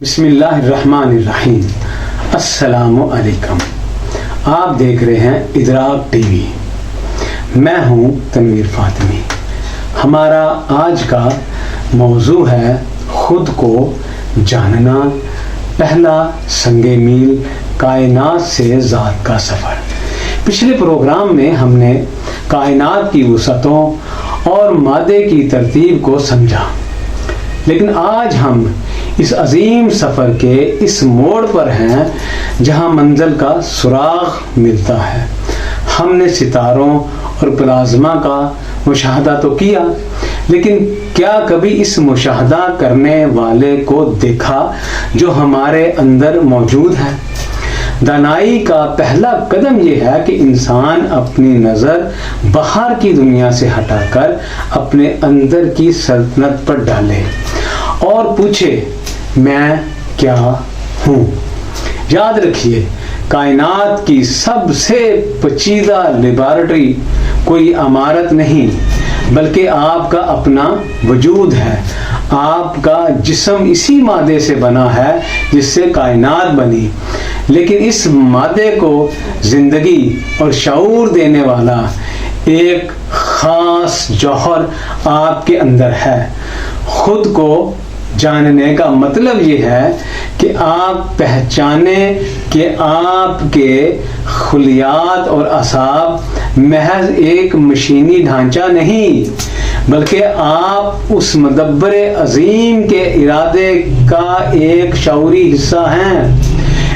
بسم اللہ الرحمن الرحیم۔ السلام علیکم۔ آپ دیکھ رہے ہیں ادراک ٹی وی۔ میں ہوں تنویر فاطمی۔ ہمارا آج کا موضوع ہے خود کو جاننا، پہلا سنگ میل کائنات سے ذات کا سفر۔ پچھلے پروگرام میں ہم نے کائنات کی وسعتوں اور مادے کی ترتیب کو سمجھا، لیکن آج ہم اس عظیم سفر کے اس موڑ پر ہیں جہاں منزل کا سراغ ملتا ہے۔ ہم نے ستاروں اور پلازما کا مشاہدہ تو کیا، لیکن کیا کبھی اس مشاہدہ کرنے والے کو دیکھا جو ہمارے اندر موجود ہے؟ دانائی کا پہلا قدم یہ ہے کہ انسان اپنی نظر باہر کی دنیا سے ہٹا کر اپنے اندر کی سلطنت پر ڈالے اور پوچھے میں کیا ہوں۔ یاد رکھیے، کائنات کی سب سے پیچیدہ لیبارٹری کوئی عمارت نہیں بلکہ آپ کا اپنا وجود ہے۔ آپ کا جسم اسی مادے سے بنا ہے جس سے کائنات بنی، لیکن اس مادے کو زندگی اور شعور دینے والا ایک خاص جوہر آپ کے اندر ہے۔ خود کو جاننے کا مطلب یہ ہے کہ آپ پہچانیں کہ آپ کے خلیات اور اعصاب محض ایک مشینی ڈھانچہ نہیں، بلکہ آپ اس مدبر عظیم کے ارادے کا ایک شعوری حصہ ہیں۔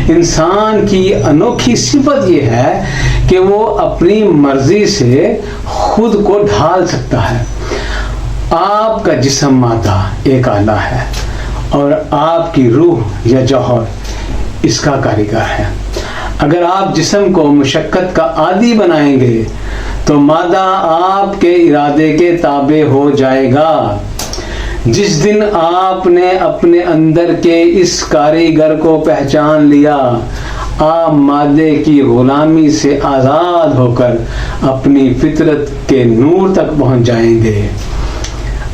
انسان کی انوکھی صفت یہ ہے کہ وہ اپنی مرضی سے خود کو ڈھال سکتا ہے۔ آپ کا جسم مادہ ایک آلہ ہے اور آپ کی روح یا جوہر اس کا کاریگر ہے۔ اگر آپ جسم کو مشقت کا عادی بنائیں گے تو مادہ آپ کے ارادے کے تابع ہو جائے گا۔ جس دن آپ نے اپنے اندر کے اس کاریگر کو پہچان لیا، آپ مادے کی غلامی سے آزاد ہو کر اپنی فطرت کے نور تک پہنچ جائیں گے۔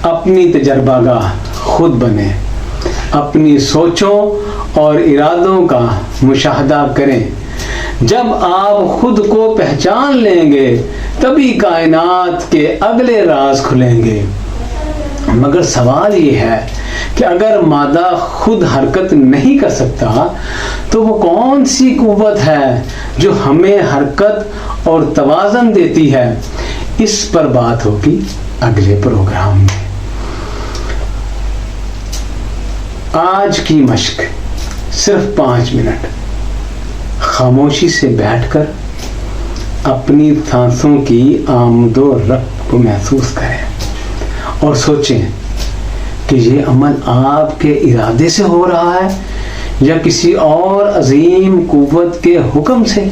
اپنی تجربہ گاہ خود بنیں، اپنی سوچوں اور ارادوں کا مشاہدہ کریں۔ جب آپ خود کو پہچان لیں گے تبھی کائنات کے اگلے راز کھلیں گے۔ مگر سوال یہ ہے کہ اگر مادہ خود حرکت نہیں کر سکتا تو وہ کون سی قوت ہے جو ہمیں حرکت اور توازن دیتی ہے؟ اس پر بات ہوگی اگلے پروگرام میں۔ آج کی مشق صرف 5 منٹ خاموشی سے بیٹھ کر اپنی سانسوں کی آمد و رفت کو محسوس کریں اور سوچیں کہ یہ عمل آپ کے ارادے سے ہو رہا ہے یا کسی اور عظیم قوت کے حکم سے۔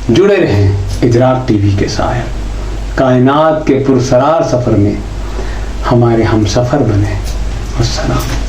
جڑے رہیں ادراک ٹی وی کے ساتھ۔ کائنات کے پرسرار سفر میں ہمارے ہم سفر بنے۔ السلام۔